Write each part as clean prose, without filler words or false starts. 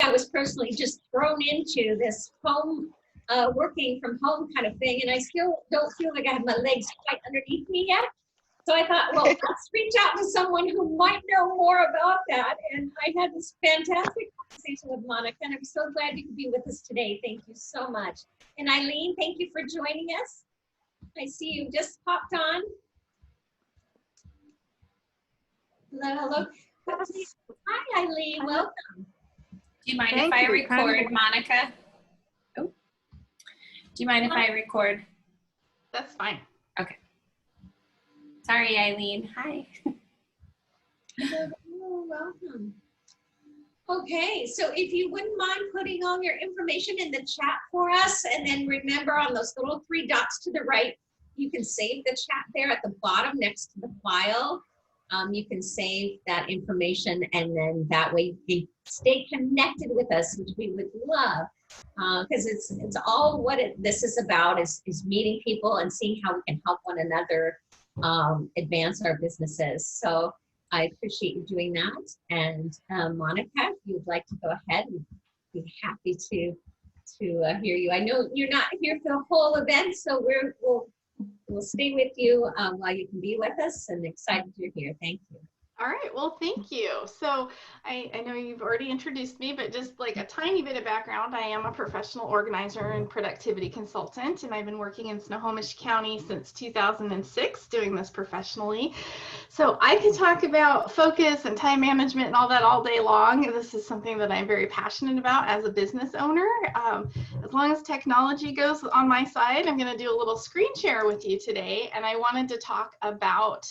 I was personally just thrown into this home, working from home kind of thing, and I still don't feel like I have my legs quite underneath me yet. So I thought, well, let's reach out to someone who might know more about that. And I had this fantastic conversation with Monica, and I'm so glad you could be with us today. Thank you so much. And Eileen, thank you for joining us. I see you just popped on. Hello, hello. Hi, Eileen. Welcome. Do you mind if I record, Monica? Oh. Do you mind if I record? That's fine. Okay. Sorry, Eileen. Hi. Hello, welcome. Okay, so if you wouldn't mind putting all your information in the chat for us, and then remember on those little 3 dots to the right, you can save the chat there at the bottom next to the file. You can save that information, and then that way you can stay connected with us, which we would love, because it's all what this is about, is meeting people and seeing how we can help one another advance our businesses. So I appreciate you doing that. And Monica, if you'd like to go ahead, we'd be happy to hear you. I know you're not here for the whole event, so we'll stay with you while you can be with us, and excited you're here. Thank you. All right, well, thank you. So I know you've already introduced me, but just like a tiny bit of background, I am a professional organizer and productivity consultant, and I've been working in Snohomish County since 2006, doing this professionally. So I could talk about focus and time management and all that all day long. This is something that I'm very passionate about as a business owner. As long as technology goes on my side, I'm going to do a little screen share with you today, and I wanted to talk about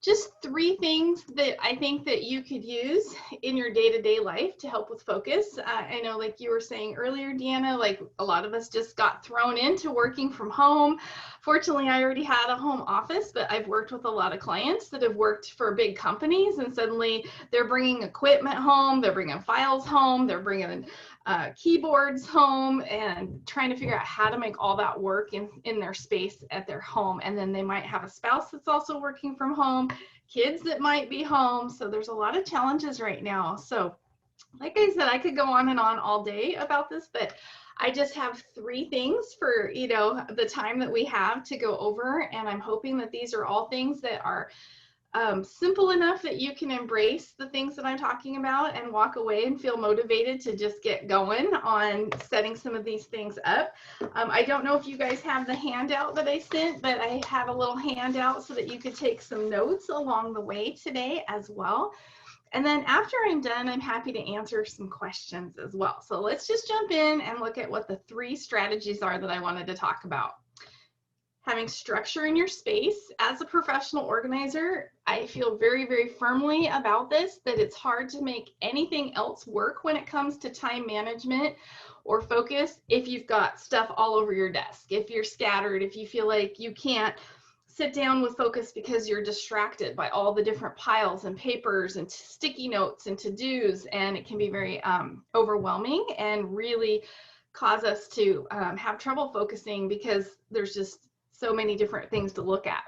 just 3 things that I think that you could use in your day-to-day life to help with focus. I know, like you were saying earlier, Deanna, like a lot of us just got thrown into working from home. Fortunately, I already had a home office, but I've worked with a lot of clients that have worked for big companies, and suddenly they're bringing equipment home, they're bringing files home, they're bringing keyboards home, and trying to figure out how to make all that work in their space at their home. And then they might have a spouse that's also working from home, kids that might be home. So there's a lot of challenges right now. So like I said, I could go on and on all day about this, but I just have 3 things for, the time that we have to go over. And I'm hoping that these are all things that are simple enough that you can embrace the things that I'm talking about and walk away and feel motivated to just get going on setting some of these things up. I don't know if you guys have the handout that I sent, but I have a little handout so that you could take some notes along the way today as well. And then after I'm done, I'm happy to answer some questions as well. So let's just jump in and look at what the 3 strategies are that I wanted to talk about. Having structure in your space. As a professional organizer, I feel very, very firmly about this, that it's hard to make anything else work when it comes to time management or focus if you've got stuff all over your desk, if you're scattered, if you feel like you can't sit down with focus because you're distracted by all the different piles and papers and sticky notes and to-dos, and it can be very overwhelming and really cause us to have trouble focusing because there's just so many different things to look at.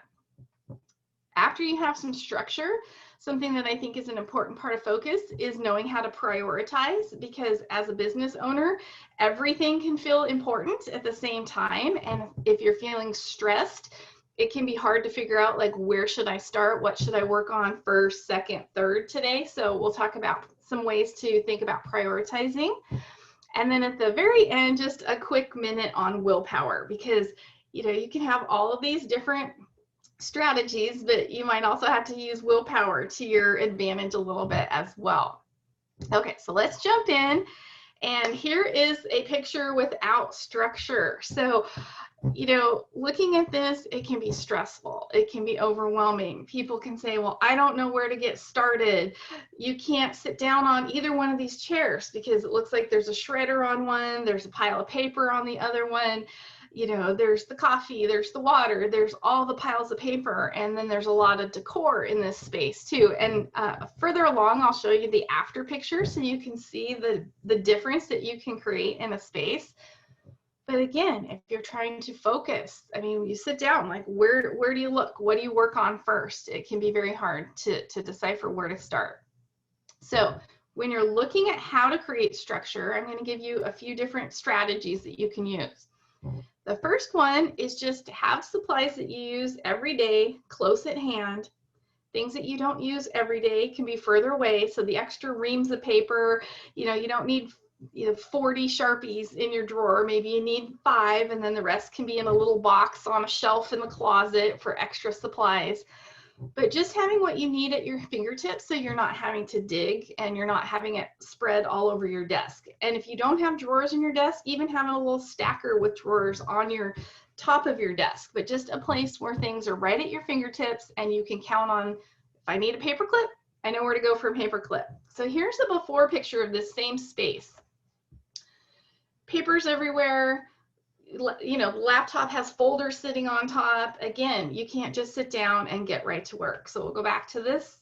After you have some structure, something that I think is an important part of focus is knowing how to prioritize, because as a business owner, everything can feel important at the same time. And if you're feeling stressed, it can be hard to figure out, like, where should I start? What should I work on first, second, third today? So we'll talk about some ways to think about prioritizing. And then at the very end, just a quick minute on willpower, because you can have all of these different strategies, but you might also have to use willpower to your advantage a little bit as well. Okay, so let's jump in. And here is a picture without structure. So, looking at this, it can be stressful. It can be overwhelming. People can say, well, I don't know where to get started. You can't sit down on either one of these chairs because it looks like there's a shredder on one, there's a pile of paper on the other one. There's the coffee, there's the water, there's all the piles of paper, and then there's a lot of decor in this space too. And further along, I'll show you the after picture so you can see the difference that you can create in a space. But again, if you're trying to focus, you sit down, like where do you look? What do you work on first? It can be very hard to decipher where to start. So when you're looking at how to create structure, I'm going to give you a few different strategies that you can use. The first one is just to have supplies that you use every day close at hand. Things that you don't use every day can be further away. So the extra reams of paper, you don't need 40 Sharpies in your drawer. Maybe you need 5, and then the rest can be in a little box on a shelf in the closet for extra supplies. But just having what you need at your fingertips, so you're not having to dig and you're not having it spread all over your desk. And if you don't have drawers in your desk, even having a little stacker with drawers on your top of your desk, but just a place where things are right at your fingertips and you can count on, if I need a paper clip, I know where to go for a paper clip. So here's the before picture of this same space. Papers everywhere. The laptop has folders sitting on top. Again, you can't just sit down and get right to work. So we'll go back to this.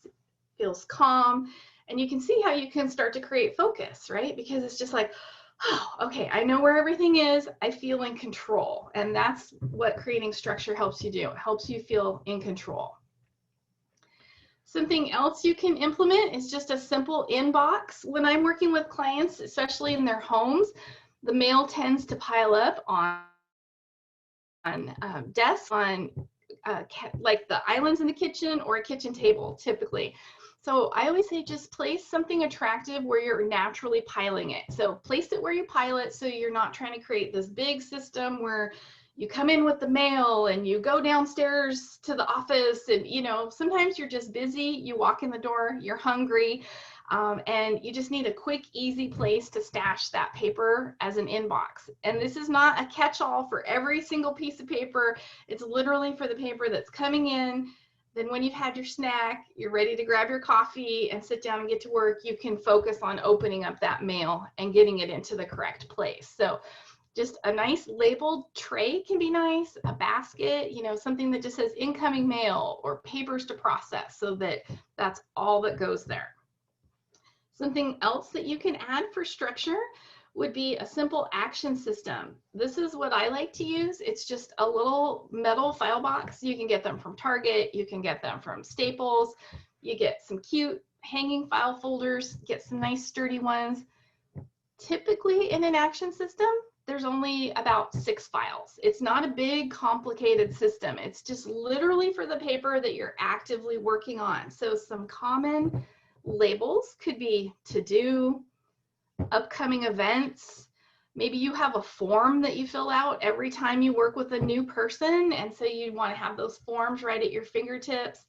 Feels calm. And you can see how you can start to create focus, right? Because it's just like, oh, okay, I know where everything is. I feel in control. And that's what creating structure helps you do. It helps you feel in control. Something else you can implement is just a simple inbox. When I'm working with clients, especially in their homes, the mail tends to pile up on desks, on like the islands in the kitchen or a kitchen table, typically. So I always say just place something attractive where you're naturally piling it. So place it where you pile it, so you're not trying to create this big system where you come in with the mail and you go downstairs to the office, and sometimes you're just busy, you walk in the door, you're hungry, and you just need a quick, easy place to stash that paper as an inbox. And this is not a catch-all for every single piece of paper. It's literally for the paper that's coming in. Then when you've had your snack, you're ready to grab your coffee and sit down and get to work, you can focus on opening up that mail and getting it into the correct place. So just a nice labeled tray can be nice, a basket, something that just says incoming mail or papers to process, so that that's all that goes there. Something else that you can add for structure would be a simple action system. This is what I like to use. It's just a little metal file box. You can get them from Target. You can get them from Staples. You get some cute hanging file folders, get some nice sturdy ones. Typically in an action system, there's only about 6 files. It's not a big, complicated system. It's just literally for the paper that you're actively working on. So some common labels could be to do, upcoming events. Maybe you have a form that you fill out every time you work with a new person, and so you want to have those forms right at your fingertips.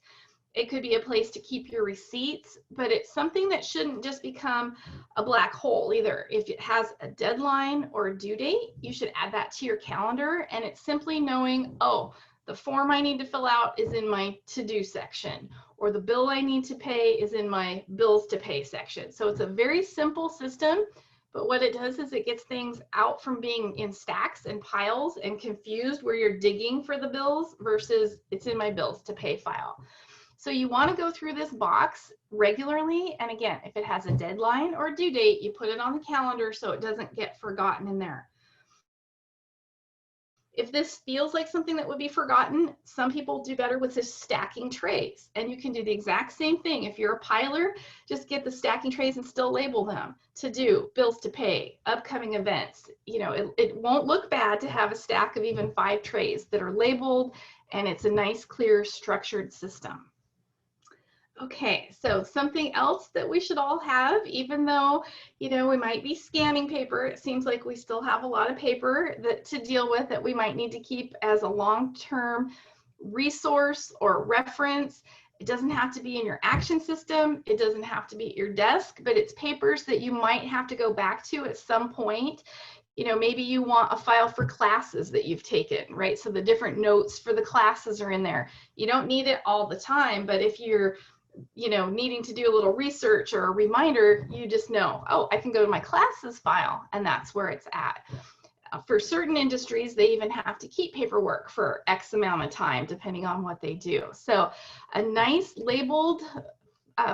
It could be a place to keep your receipts, but it's something that shouldn't just become a black hole either. If it has a deadline or a due date, you should add that to your calendar, and it's simply knowing, oh, the form I need to fill out is in my to-do section, or the bill I need to pay is in my bills to pay section. So it's a very simple system, but what it does is it gets things out from being in stacks and piles and confused where you're digging for the bills versus it's in my bills to pay file. So you want to go through this box regularly, and again, if it has a deadline or a due date, you put it on the calendar so it doesn't get forgotten in there. If this feels like something that would be forgotten, some people do better with just stacking trays, and you can do the exact same thing. If you're a piler, just get the stacking trays and still label them. To do, bills to pay, upcoming events. It won't look bad to have a stack of even 5 trays that are labeled, and it's a nice, clear, structured system. Okay, so something else that we should all have, even though, we might be scanning paper, it seems like we still have a lot of paper to deal with that we might need to keep as a long-term resource or reference. It doesn't have to be in your action system. It doesn't have to be at your desk, but it's papers that you might have to go back to at some point. Maybe you want a file for classes that you've taken, right? So the different notes for the classes are in there. You don't need it all the time, but if you're needing to do a little research or a reminder, you just know, oh, I can go to my classes file, and that's where it's at. For certain industries, they even have to keep paperwork for X amount of time, depending on what they do. So a nice labeled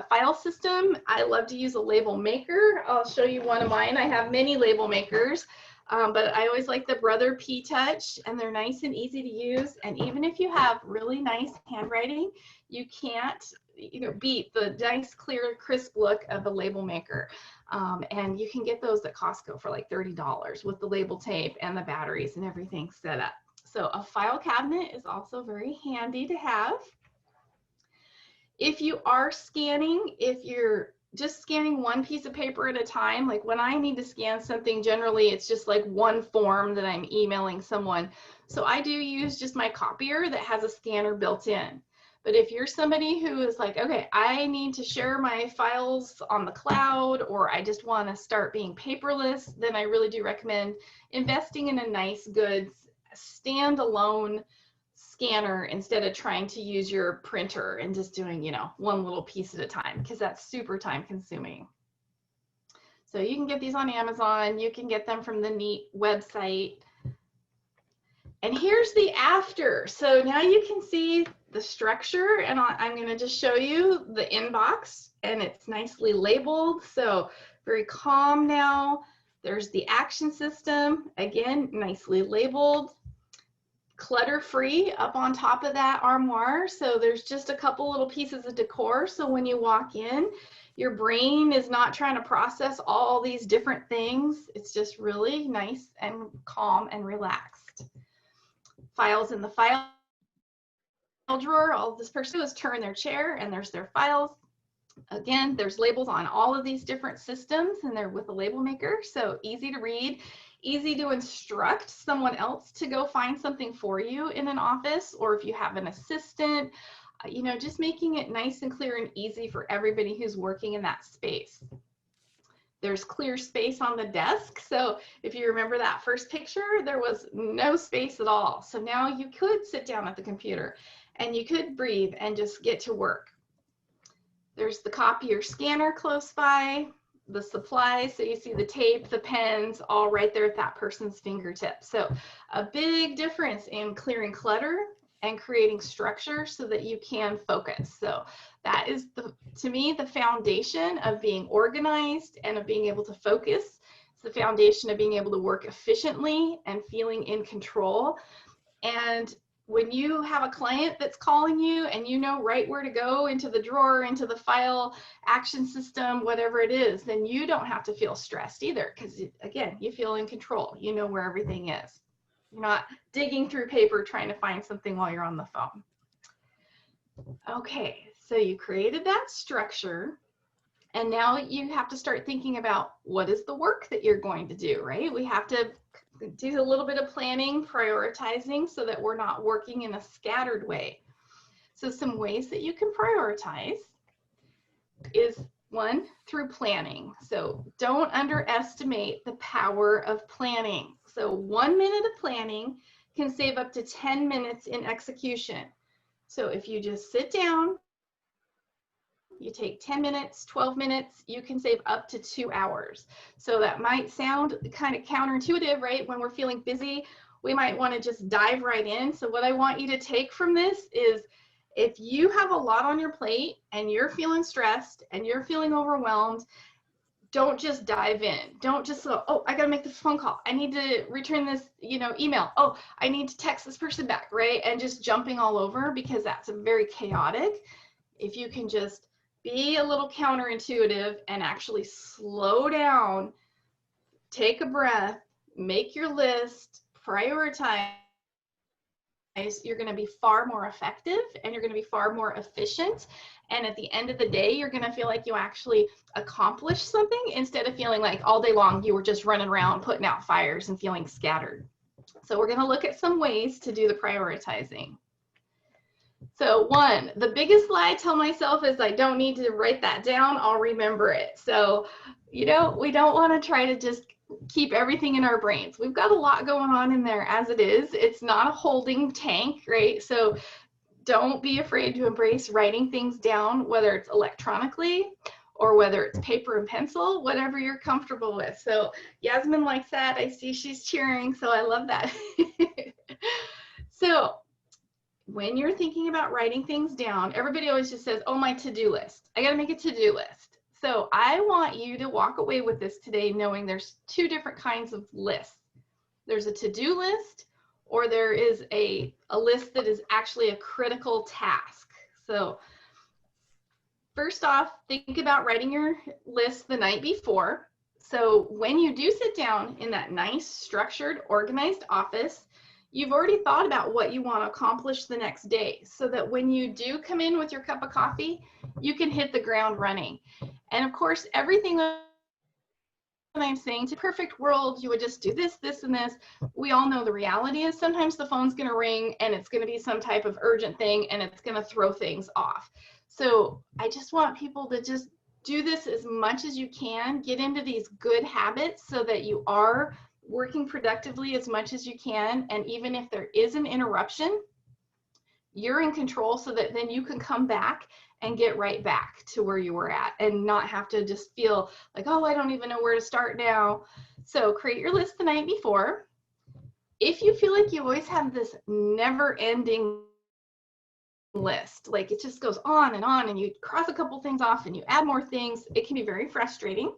file system. I love to use a label maker. I'll show you one of mine. I have many label makers, but I always like the Brother P Touch, and they're nice and easy to use. And even if you have really nice handwriting, you can't beat the nice, clear, crisp look of a label maker. And you can get those at Costco for like $30 with the label tape and the batteries and everything set up. So a file cabinet is also very handy to have. If you are scanning, if you're just scanning one piece of paper at a time, like when I need to scan something, generally it's just like one form that I'm emailing someone. So I do use just my copier that has a scanner built in. But if you're somebody who is like, okay, I need to share my files on the cloud, or I just want to start being paperless, then I really do recommend investing in a nice, good, standalone scanner instead of trying to use your printer and just doing, one little piece at a time, because that's super time consuming. So you can get these on Amazon. You can get them from the Neat website. And here's the after. So now you can see the structure, and I'm going to just show you the inbox, and it's nicely labeled. So very calm now. There's the action system, again, nicely labeled. Clutter-free up on top of that armoire. So there's just a couple little pieces of decor. So when you walk in, your brain is not trying to process all these different things. It's just really nice and calm and relaxed. Files in the file drawer. All this person does is turn their chair and there's their files. Again, there's labels on all of these different systems, and they're with a label maker. So easy to read, easy to instruct someone else to go find something for you in an office, or if you have an assistant, just making it nice and clear and easy for everybody who's working in that space. There's clear space on the desk. So if you remember that first picture, there was no space at all. So now you could sit down at the computer and you could breathe and just get to work. There's the copier scanner close by, the supplies. So you see the tape, the pens, all right there at that person's fingertips. So a big difference in clearing clutter and creating structure so that you can focus. So that is, to me, the foundation of being organized and of being able to focus. It's the foundation of being able to work efficiently and feeling in control. And when you have a client that's calling you and you know right where to go into the drawer, into the file, action system, whatever it is, then you don't have to feel stressed either, because again, you feel in control. You know where everything is. You're not digging through paper trying to find something while you're on the phone. Okay, so you created that structure, and now you have to start thinking about what is the work that you're going to do, right? We have to do a little bit of planning, prioritizing, so that we're not working in a scattered way. So some ways that you can prioritize is, one, through planning. So don't underestimate the power of planning. So 1 minute of planning can save up to 10 minutes in execution. So if you just sit down, you take 10 minutes, 12 minutes, you can save up to 2 hours. So that might sound kind of counterintuitive, right? When we're feeling busy, we might want to just dive right in. So what I want you to take from this is, if you have a lot on your plate and you're feeling stressed and you're feeling overwhelmed, don't just dive in. Don't just go, oh, I got to make this phone call. I need to return this, email. Oh, I need to text this person back, right? And just jumping all over, because that's very chaotic. If you can just be a little counterintuitive and actually slow down, take a breath, make your list, prioritize, you're going to be far more effective and you're going to be far more efficient. And at the end of the day, you're going to feel like you actually accomplished something, instead of feeling like all day long you were just running around putting out fires and feeling scattered. So we're going to look at some ways to do the prioritizing. So one, the biggest lie I tell myself is I don't need to write that down, I'll remember it. So, we don't want to try to just keep everything in our brains. We've got a lot going on in there as it is. It's not a holding tank, right? So don't be afraid to embrace writing things down, whether it's electronically or whether it's paper and pencil, whatever you're comfortable with. So Yasmin likes that. I see she's cheering, so I love that. So when you're thinking about writing things down, everybody always just says, oh, my to-do list. I got to make a to-do list. So I want you to walk away with this today knowing there's 2 different kinds of lists. There's a to-do list, or there is a list that is actually a critical task. So First off, think about writing your list the night before. So when you do sit down in that nice, structured, organized office, you've already thought about what you want to accomplish the next day, so that when you do come in with your cup of coffee, you can hit the ground running. And of course, everything I'm saying, to perfect world, you would just do this, this, and this. We all know the reality is sometimes the phone's going to ring and it's going to be some type of urgent thing and it's going to throw things off. So I just want people to just do this as much as you can, get into these good habits so that you are working productively as much as you can. And even if there is an interruption, you're in control, so that then you can come back and get right back to where you were at and not have to just feel like, oh, I don't even know where to start now. So create your list the night before. If you feel like you always have this never-ending list, like it just goes on and you cross a couple things off and you add more things, it can be very frustrating.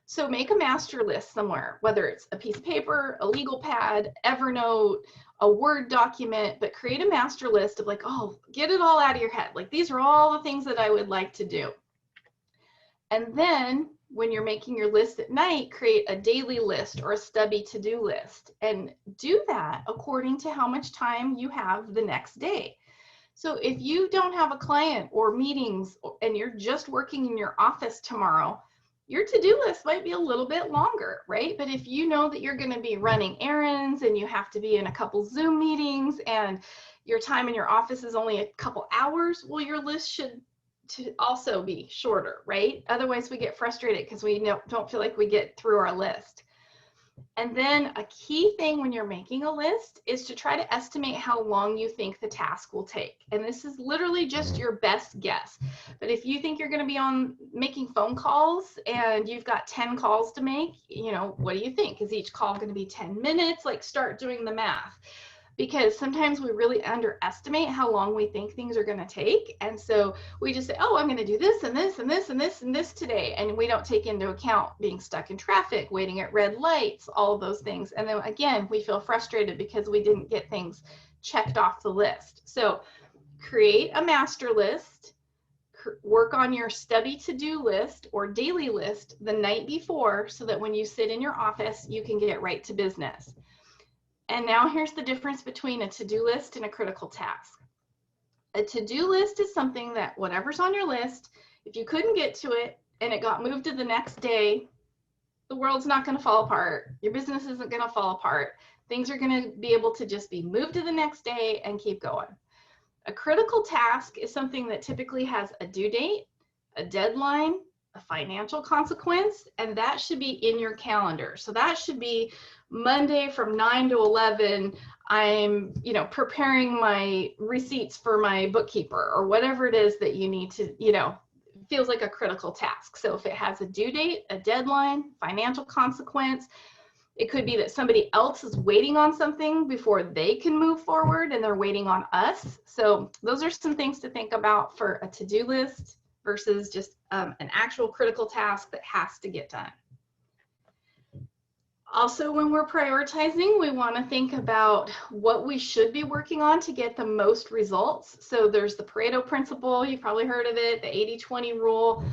So make a master list somewhere, whether it's a piece of paper, a legal pad, Evernote, a Word document, but create a master list of like, oh, get it all out of your head. Like, these are all the things that I would like to do. And then when you're making your list at night, create a daily list or a stubby to-do list, and do that according to how much time you have the next day. So if you don't have a client or meetings and you're just working in your office tomorrow, your to-do list might be a little bit longer, right? But if you know that you're going to be running errands and you have to be in a couple Zoom meetings and your time in your office is only a couple hours, well, your list should also be shorter, right? Otherwise, we get frustrated because we don't feel like we get through our list. And then a key thing when you're making a list is to try to estimate how long you think the task will take. And this is literally just your best guess. But if you think you're going to be making phone calls and you've got 10 calls to make, what do you think? Is each call going to be 10 minutes? Like, start doing the math. Because sometimes we really underestimate how long we think things are going to take. And so we just say, oh, I'm going to do this and this and this and this and this today. And we don't take into account being stuck in traffic, waiting at red lights, all of those things. And then again, we feel frustrated because we didn't get things checked off the list. So create a master list, work on your stubby to-do list or daily list the night before, so that when you sit in your office, you can get right to business. And now here's the difference between a to-do list and a critical task. A to-do list is something that whatever's on your list, if you couldn't get to it and it got moved to the next day, the world's not going to fall apart. Your business isn't going to fall apart. Things are going to be able to just be moved to the next day and keep going. A critical task is something that typically has a due date, a deadline, a financial consequence, and that should be in your calendar. So that should be Monday from 9 to 11, I'm, preparing my receipts for my bookkeeper, or whatever it is that you need to, feels like a critical task. So if it has a due date, a deadline, financial consequence, it could be that somebody else is waiting on something before they can move forward and they're waiting on us. So those are some things to think about for a to-do list versus just an actual critical task that has to get done. Also, when we're prioritizing, we want to think about what we should be working on to get the most results. So there's the Pareto principle, you've probably heard of it, the 80-20 rule,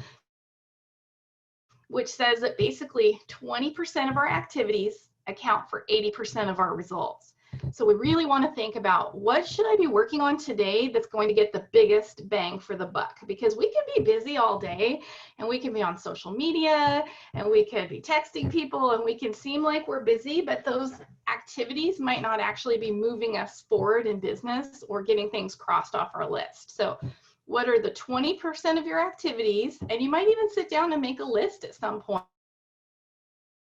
which says that basically 20% of our activities account for 80% of our results. So we really want to think about, what should I be working on today that's going to get the biggest bang for the buck? Because we can be busy all day and we can be on social media and we could be texting people and we can seem like we're busy, but those activities might not actually be moving us forward in business or getting things crossed off our list. So what are the 20% of your activities? And you might even sit down and make a list at some point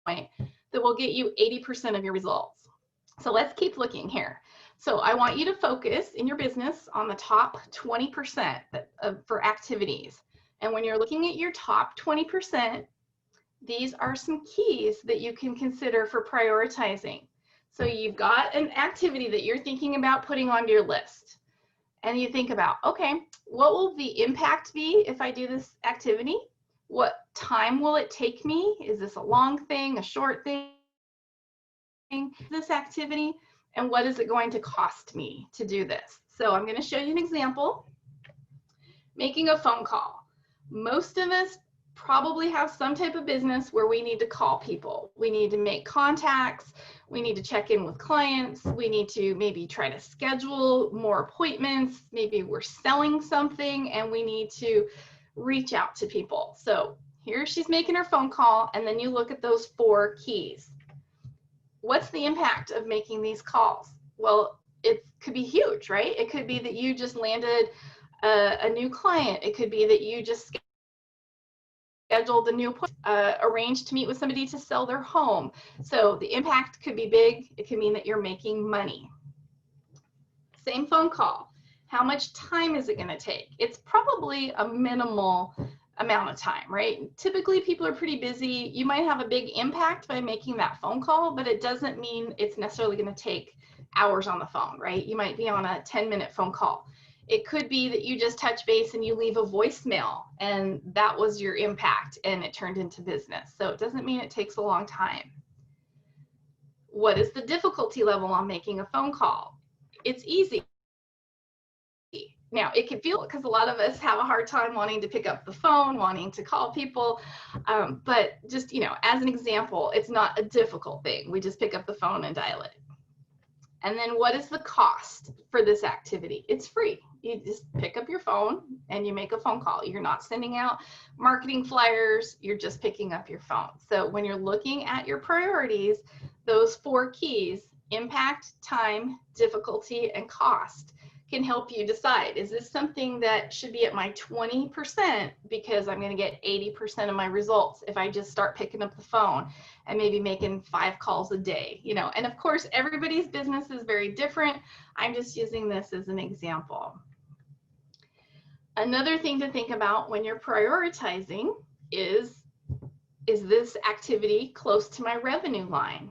that will get you 80% of your results. So let's keep looking here. So I want you to focus in your business on the top 20% for activities. And when you're looking at your top 20%, these are some keys that you can consider for prioritizing. So you've got an activity that you're thinking about putting onto your list. And you think about, okay, what will the impact be if I do this activity? What time will it take me? Is this a long thing, a short thing? This activity, and what is it going to cost me to do this? So I'm going to show you an example. Making a phone call. Most of us probably have some type of business where we need to call people. We need to make contacts. We need to check in with clients. We need to maybe try to schedule more appointments. Maybe we're selling something and we need to reach out to people. So here she's making her phone call, and then you look at those 4 keys. What's the impact of making these calls? Well, it could be huge, right? It could be that you just landed a new client. It could be that you just scheduled a new appointment, arranged to meet with somebody to sell their home. So the impact could be big. It could mean that you're making money. Same phone call. How much time is it going to take? It's probably a minimal amount of time, right? Typically people are pretty busy. You might have a big impact by making that phone call, but it doesn't mean it's necessarily going to take hours on the phone, right? You might be on a 10-minute phone call. It could be that you just touch base and you leave a voicemail and that was your impact and it turned into business. So it doesn't mean it takes a long time. What is the difficulty level on making a phone call? It's easy. Now, it can feel, because a lot of us have a hard time wanting to pick up the phone, wanting to call people, but just, as an example, it's not a difficult thing. We just pick up the phone and dial it. And then what is the cost for this activity? It's free. You just pick up your phone and you make a phone call. You're not sending out marketing flyers. You're just picking up your phone. So when you're looking at your priorities, those 4 keys, impact, time, difficulty, and cost, can help you decide, is this something that should be at my 20% because I'm going to get 80% of my results if I just start picking up the phone and maybe making 5 calls a day, and of course everybody's business is very different. I'm just using this as an example. Another thing to think about when you're prioritizing is this activity close to my revenue line?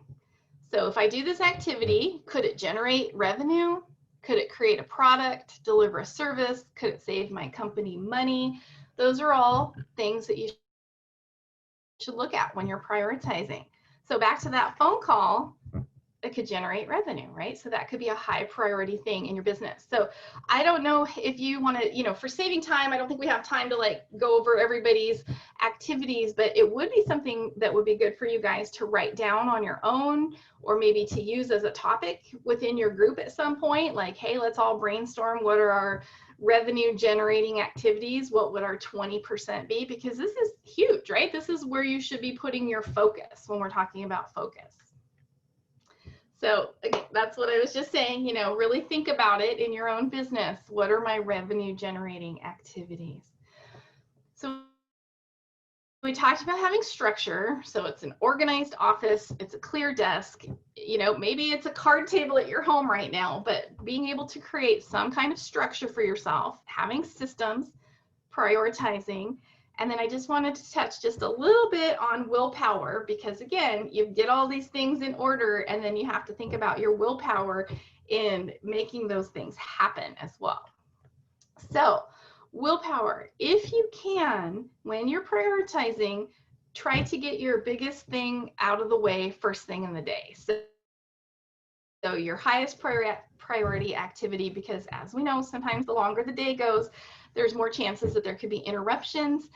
So if I do this activity, could it generate revenue? Could it create a product, deliver a service? Could it save my company money? Those are all things that you should look at when you're prioritizing. So back to that phone call, it could generate revenue, right? So that could be a high priority thing in your business. So I don't know if you want to, for saving time, I don't think we have time to go over everybody's activities, but it would be something that would be good for you guys to write down on your own, or maybe to use as a topic within your group at some point, like, hey, let's all brainstorm what are our revenue generating activities, what would our 20% be? Because this is huge, right? This is where you should be putting your focus when we're talking about focus. So again, that's what I was just saying, really think about it in your own business. What are my revenue generating activities? So we talked about having structure. So it's an organized office, it's a clear desk, maybe it's a card table at your home right now, but being able to create some kind of structure for yourself, having systems, prioritizing. And then I just wanted to touch just a little bit on willpower, because again, you get all these things in order and then you have to think about your willpower in making those things happen as well. So willpower, if you can, when you're prioritizing, try to get your biggest thing out of the way first thing in the day. So your highest priority activity, because as we know, sometimes the longer the day goes, there's more chances that there could be interruptions.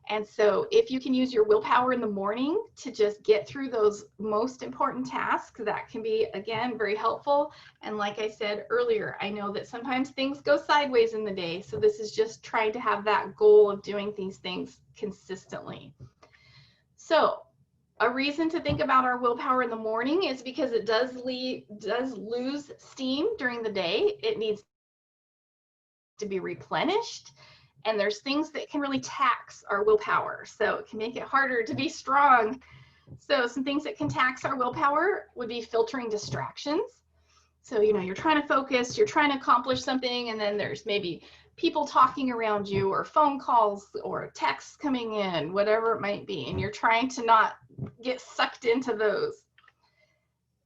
And so if you can use your willpower in the morning to just get through those most important tasks, that can be, again, very helpful. And like I said earlier, I know that sometimes things go sideways in the day. So this is just trying to have that goal of doing these things consistently. So a reason to think about our willpower in the morning is because it does lose steam during the day. It needs to be replenished, and there's things that can really tax our willpower, so it can make it harder to be strong. So some things that can tax our willpower would be filtering distractions. So you're trying to focus, you're trying to accomplish something, and then there's maybe people talking around you, or phone calls, or texts coming in, whatever it might be, and you're trying to not get sucked into those.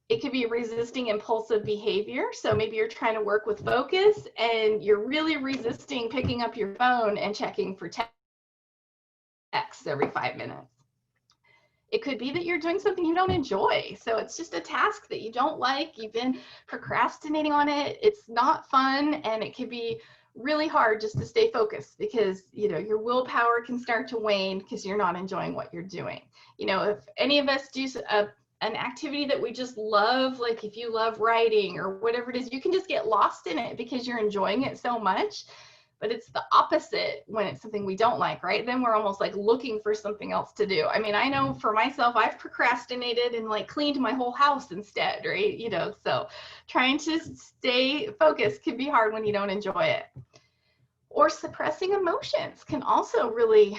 It could be resisting impulsive behavior. So maybe you're trying to work with focus and you're really resisting picking up your phone and checking for texts every 5 minutes. It could be that you're doing something you don't enjoy. So it's just a task that you don't like. You've been procrastinating on it. It's not fun, and it could be really hard just to stay focused because, you know, your willpower can start to wane because you're not enjoying what you're doing. You know, if any of us do an activity that we just love, like if you love writing or whatever it is, you can just get lost in it because you're enjoying it so much. But it's the opposite when it's something we don't like, right? Then we're almost like looking for something else to do. I mean, I know for myself, I've procrastinated and like cleaned my whole house instead, right? You know, so trying to stay focused can be hard when you don't enjoy it. Or suppressing emotions can also really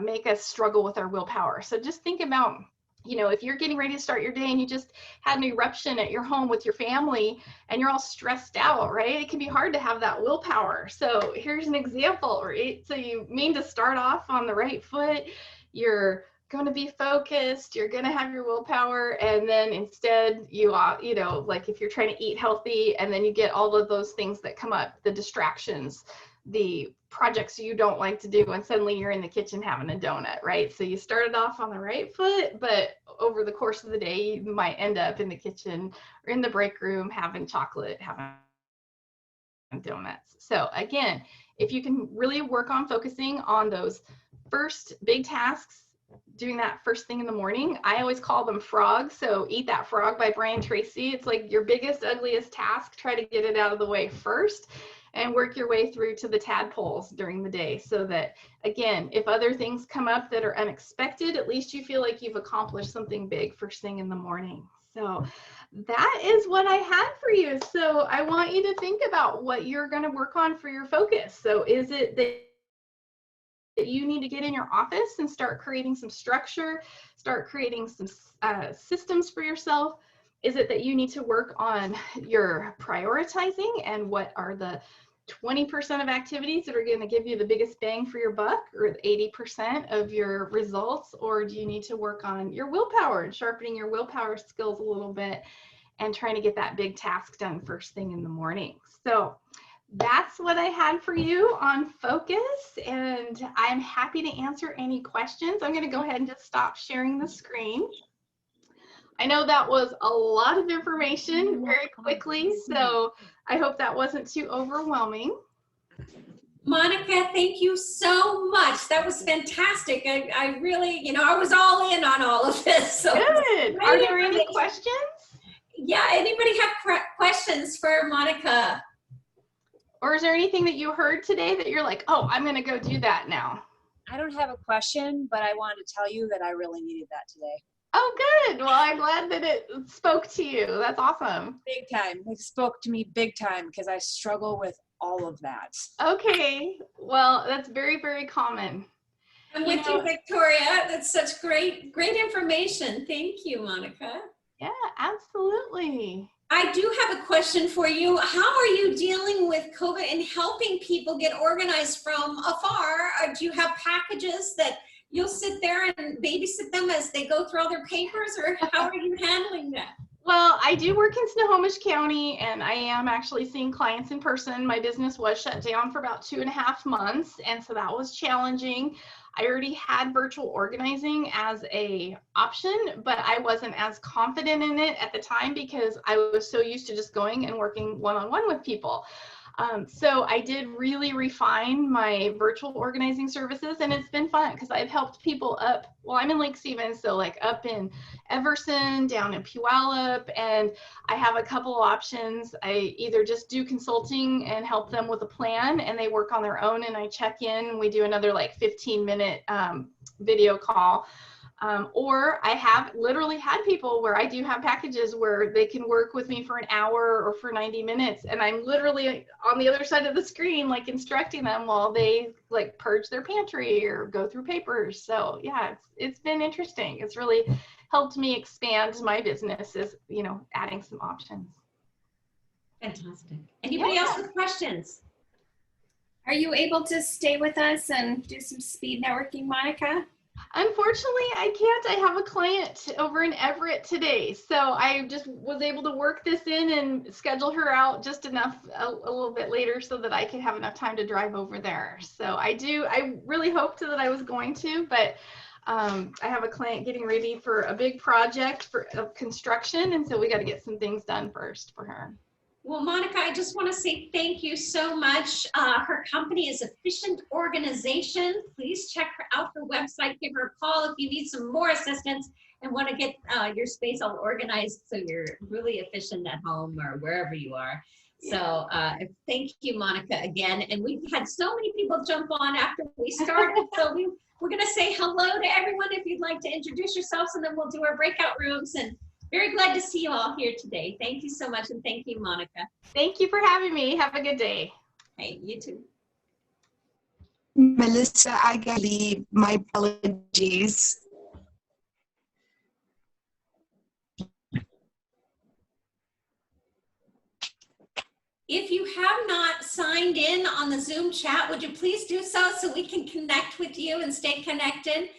make us struggle with our willpower. So just think about, you know, if you're getting ready to start your day and you just had an eruption at your home with your family and you're all stressed out, right? It can be hard to have that willpower. So here's an example, right? So you mean to start off on the right foot, you're going to be focused, you're going to have your willpower, and then instead you know, like if you're trying to eat healthy and then you get all of those things that come up, the distractions, the projects you don't like to do, and suddenly you're in the kitchen having a donut, right? So you started off on the right foot, but over the course of the day, you might end up in the kitchen or in the break room having chocolate, having donuts. So again, if you can really work on focusing on those first big tasks, doing that first thing in the morning, I always call them frogs. So Eat That Frog by Brian Tracy. It's like your biggest, ugliest task. Try to get it out of the way first and work your way through to the tadpoles during the day so that, again, if other things come up that are unexpected, at least you feel like you've accomplished something big first thing in the morning. So that is what I had for you. So I want you to think about what you're going to work on for your focus. So is it that you need to get in your office and start creating some structure, start creating some systems for yourself? Is it that you need to work on your prioritizing and what are the 20% of activities that are going to give you the biggest bang for your buck, or 80% of your results? Or do you need to work on your willpower and sharpening your willpower skills a little bit and trying to get that big task done first thing in the morning? So that's what I had for you on focus, and I'm happy to answer any questions. I'm going to go ahead and just stop sharing the screen. I know that was a lot of information very quickly, so I hope that wasn't too overwhelming. Monica, thank you so much. That was fantastic. I really, you know, I was all in on all of this. So good. Are there any questions? Yeah, anybody have questions for Monica? Or is there anything that you heard today that you're like, oh, I'm going to go do that now? I don't have a question, but I wanted to tell you that I really needed that today. Oh, good. Well, I'm glad that it spoke to you. That's awesome. Big time. It spoke to me big time because I struggle with all of that. Okay. Well, that's very, very common. I'm with you, Victoria. That's such great information. Thank you, Monica. Yeah, absolutely. I do have a question for you. How are you dealing with COVID and helping people get organized from afar? Do you have packages that you'll sit there and babysit them as they go through all their papers, or how are you handling that? Well, I do work in Snohomish County, and I am actually seeing clients in person. My business was shut down for about 2.5 months, and so that was challenging. I already had virtual organizing as a option, but I wasn't as confident in it at the time because I was so used to just going and working one-on-one with people. So I did really refine my virtual organizing services, and it's been fun because I've helped people up. Well, I'm in Lake Stevens, so like up in Everson, down in Puyallup, and I have a couple options. I either just do consulting and help them with a plan, and they work on their own, and I check in. We do another like 15-minute video call. Or I have literally had people where I do have packages where they can work with me for an hour or for 90 minutes. And I'm literally on the other side of the screen, like instructing them while they like purge their pantry or go through papers. So yeah, it's been interesting. It's really helped me expand my business, as, you know, adding some options. Fantastic. Anybody else with questions? Are you able to stay with us and do some speed networking, Monica? Unfortunately, I can't. I have a client over in Everett today, so I just was able to work this in and schedule her out just enough a little bit later so that I could have enough time to drive over there. So I really hoped that I was going to, but I have a client getting ready for a big project of construction, and so we got to get some things done first for her. Well, Monica, I just want to say thank you so much. Her company is Efficient Organization. Please check out her website. Give her a call if you need some more assistance and want to get your space all organized so you're really efficient at home or wherever you are. So thank you, Monica, again. And we've had so many people jump on after we started. So we're going to say hello to everyone if you'd like to introduce yourselves, and then we'll do our breakout rooms. And very glad to see you all here today. Thank you so much, and thank you, Monica. Thank you for having me. Have a good day. Hey, you too. Melissa, I gotta leave. My apologies. If you have not signed in on the Zoom chat, would you please do so we can connect with you and stay connected?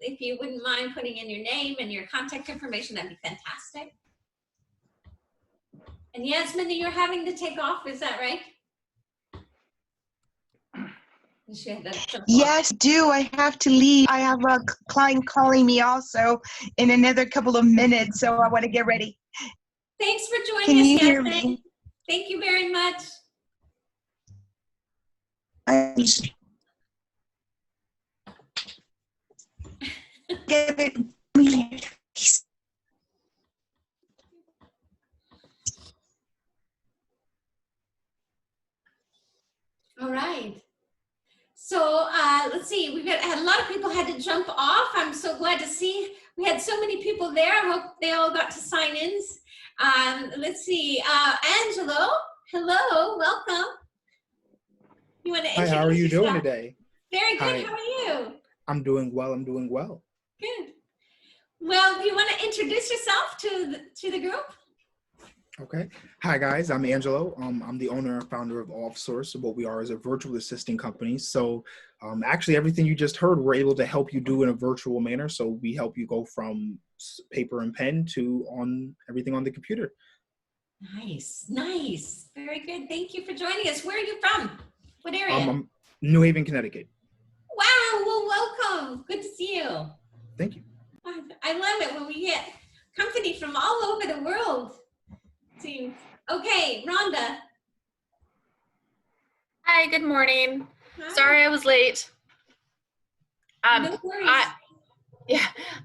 If you wouldn't mind putting in your name and your contact information, that'd be fantastic. And Yasmin, you're having to take off, is that right? Yes, do. I have to leave. I have a client calling me also in another couple of minutes, so I want to get ready. Thanks for joining us, Can you hear Yasmin. me? Thank you very much. Get it. All right. So let's see, we've had a lot of people had to jump off. I'm so glad to see we had so many people there. I hope they all got to sign in. Let's see, Angelo, hello, welcome. You want to Hi, introduce how are you yourself? doing today? Very good, Hi. how are you? I'm doing well, I'm doing well. Good. Well, do you want to introduce yourself to the group? Okay. Hi guys, I'm Angelo. I'm the owner and founder of OffSource. What we are is a virtual assisting company. So actually everything you just heard, we're able to help you do in a virtual manner. So we help you go from paper and pen to on everything on the computer. Nice, nice. Very good. Thank you for joining us. Where are you from? What area? I'm New Haven, Connecticut. Wow, well, welcome. Good to see you. Thank you. I love it when we get company from all over the world. Okay, Rhonda. Hi, good morning. Hi. Sorry I was late. No worries.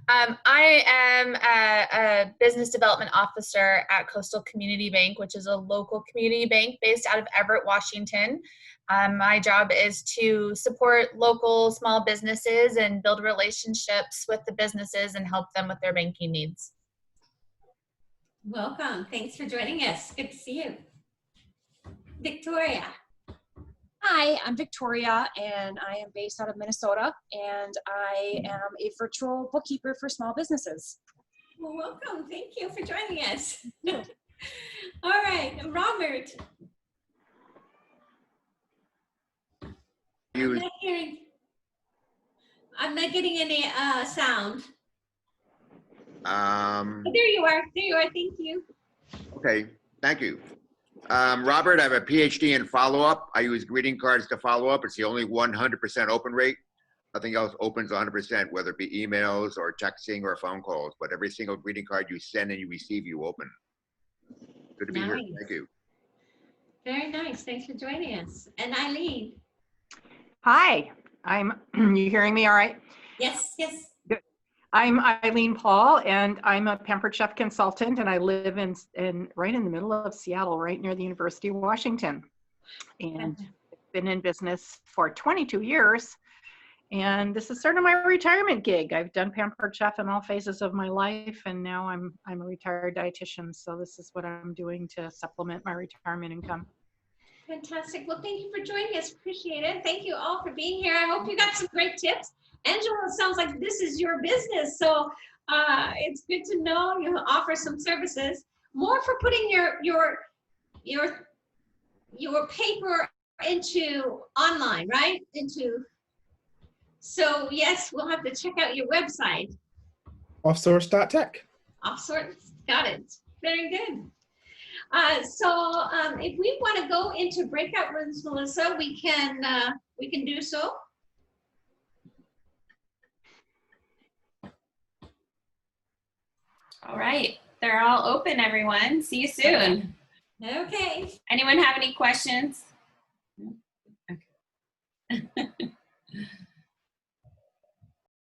I am a business development officer at Coastal Community Bank, which is a local community bank based out of Everett, Washington. My job is to support local small businesses and build relationships with the businesses and help them with their banking needs. Welcome. Thanks for joining us. Good to see you. Victoria. Hi, I'm Victoria, and I am based out of Minnesota, and I am a virtual bookkeeper for small businesses. Well, welcome. Thank you for joining us. All right, Robert. I'm not getting any sound. There you are. There you are. Thank you. Okay, thank you. Robert, I have a PhD in follow-up. I use greeting cards to follow up. It's the only 100% open rate. Nothing else opens 100%, whether it be emails or texting or phone calls. But every single greeting card you send and you receive, you open. Good to be here. Thank you. Very nice. Thanks for joining us. And Eileen. Hi, you hearing me all right? Yes, yes. Good. I'm Eileen Paul, and I'm a Pampered Chef consultant, and I live in right in the middle of Seattle, right near the University of Washington. And been in business for 22 years, and this is sort of my retirement gig. I've done Pampered Chef in all phases of my life, and now I'm a retired dietitian, so this is what I'm doing to supplement my retirement income. Fantastic. Well, thank you for joining us. Appreciate it. Thank you all for being here. I hope you got some great tips. Angela, it sounds like this is your business, so it's good to know you offer some services. More for putting your paper into online, right? So yes, we'll have to check out your website. Offsource.tech. Offsource, got it. Very good. If we want to go into breakout rooms, Melissa, we can do so. All right, they're all open, everyone. See you soon. Okay. Anyone have any questions? Okay.